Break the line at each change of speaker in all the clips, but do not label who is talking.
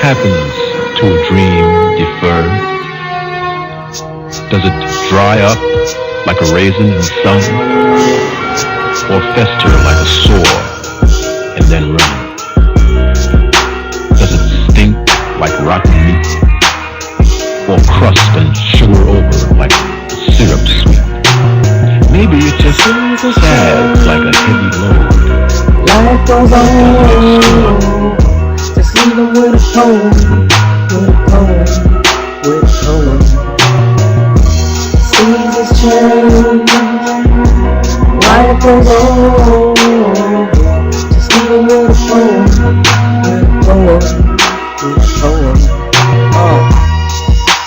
happens to a dream deferred? Does it dry up like a raisin in the sun, or fester like a sore and then run? Does it stink like rotten meat, or crust and sugar over like syrup sweet? Maybe it's just sad like a heavy load.
Life goes on, just leave them with a poem, with a poem, with a poem. Seasons change, life goes on, just leave them with a poem, with a poem, with a poem.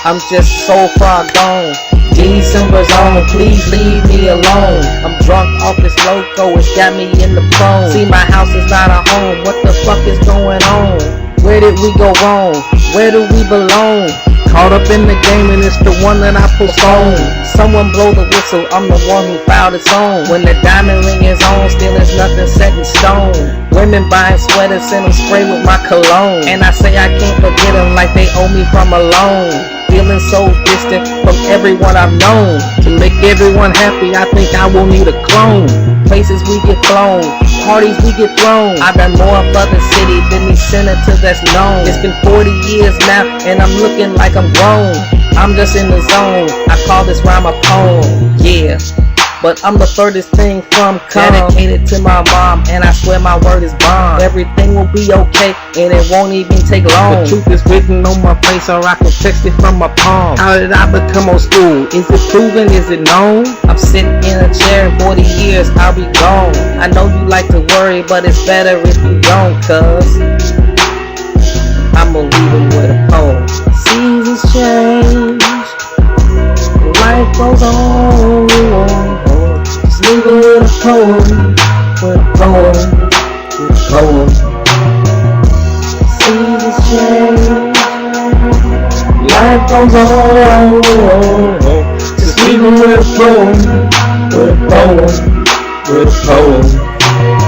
I'm just so far gone. December's on, please leave me alone. I'm drunk off this loco, it's got me in the phone. See, my house is not a home, what the fuck is going on? Where did we go wrong? Where do we belong? Caught up in the game and it's the one that I postpone. Someone blow the whistle, I'm the one who filed its own. When the diamond ring is on, still there's nothing set in stone. Women buying sweaters and them spray with my cologne. And I say I can't forget them like they owe me from a loan. Feeling so distant from everyone I've known. To make everyone happy, I think I will need a clone. Places we get flown, parties we get thrown. I've done more for the city than these senators that's known. It's been 40 years now, and I'm looking like I'm grown. I'm just in the zone, I call this rhyme a poem, yeah. But I'm the furthest thing from calm. Dedicated to my mom, and I swear my word is bond. Everything will be okay, and it won't even take long. The truth is written on my face, or I can text it from my palm. How did I become old school? Is it proven? Is it known? I'm sitting in a chair in 40 years, I'll be gone. I know you like to worry, but it's better if you don't, cuz I'ma leave them with a poem. Seasons change, life goes on. Just leave it with a poem, with a poem, with a poem. Seasons change, life goes on. Just leave it with a poem, with a poem, with a poem.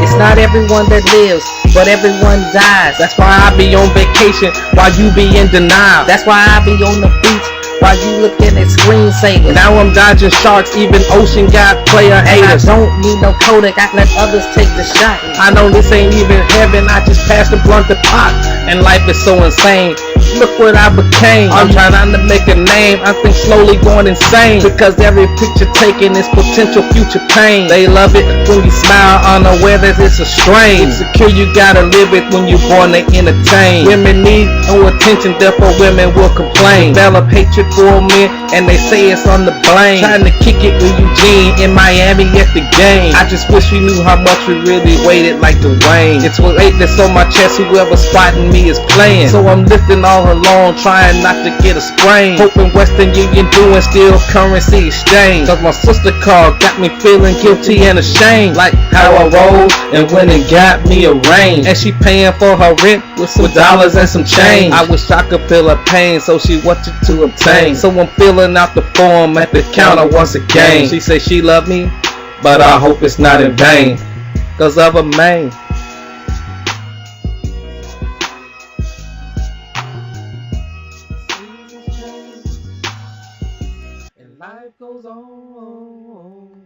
It's not everyone that lives, but everyone dies. That's why I be on vacation while you be in denial. That's why I be on the beach while you looking at screensavers. Now I'm dodging sharks, even ocean got player haters. I don't need no Kodak, I let others take the shot. I know this ain't even heaven, I just passed the blunt to pot. And life is so insane, look what I became. I'm trying not to make a name, I think slowly going insane. Because every picture taken is potential future pain. They love it when you smile, unaware that it's a strain. Insecure, you gotta live it when you're born to entertain. Women need no attention, therefore women will complain. Develop hatred for men, and they say it's on the blame. Trying to kick it with Eugene in Miami at the game. I just wish we knew how much we really waited like Dwayne. It's with weightness on my chest, whoever spotting me is playing. So I'm lifting all alone, trying not to get a sprain. Hoping Western Union doing still currency exchange. Cause my sister called, got me feeling guilty and ashamed. Like how I rolled and went and got me a range. And she paying for her rent with some dollars and some change. I wish I could feel her pain, so she wanted to obtain. So I'm filling out the form at the counter once again. She say she love me, but I hope it's not in vain, cause of a man. And life goes on,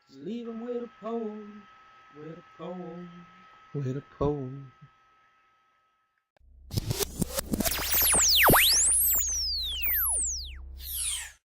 just leave 'em with a poem, with a poem, with a poem.